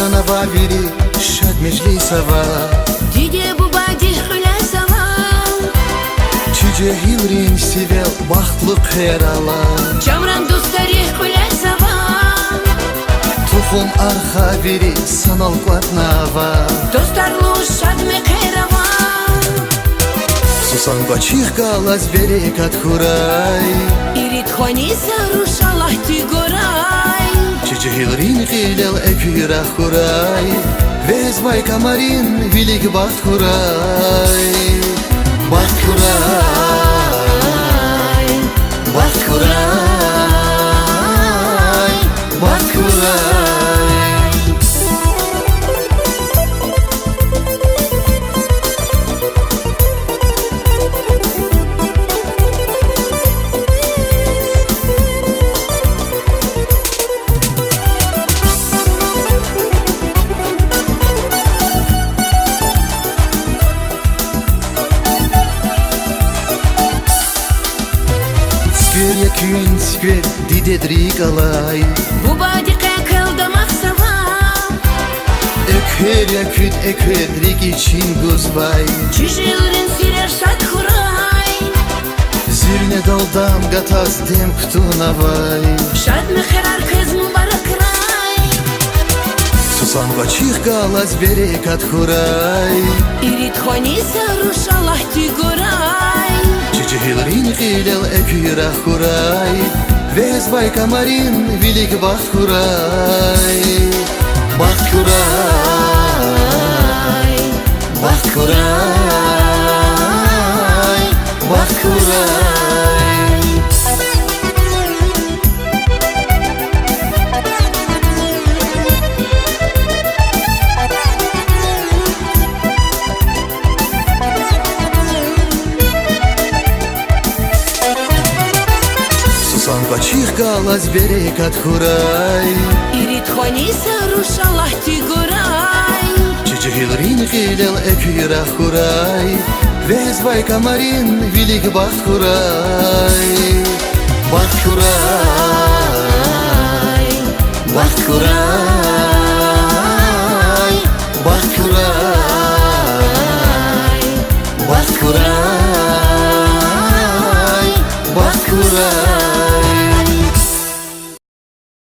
Kanava veri şad meclisava Diye bu badi hülasava Çice hilrin sivel baxtlık herala Camran dostları hülasava Tuxum arxa veri sanal qvatnava Dostlarlu şad mekerava Susan qaçıq qalaz veri katxuray İrit khoni saruş Allah tigoray Çice hilrin qilel ekira xuray Vezvay kamarin vilik baxt xuray Baxt xuray Baxt xuray Baxt xuray Skver yakün skver didedrik alay Bu badi kıldı maksava Ekher yaküt ekher rik için guzvay Çişilrin sirer şad huray Zirne daldam gataz dem kutuna-vay Şad mekerar kız mübarek ray Susan qaçıq qalaz veri katxuray İrit khoni saruş Allah tigoray Çice hilrin qilel ekira xuray Vezvay kamarin vilik baxt xuray Baxt xuray Baxt xuray Baxt xuray Susan qaçıq qalaz veri katxuray İrit khoni saruş Allah tigoray Çice hilrin qilel ekira xuray Vezvay kamarin vilik baxt xuray Baxt xuray Baxt xuray Baxt xuray Baxt xuray Baxt xuray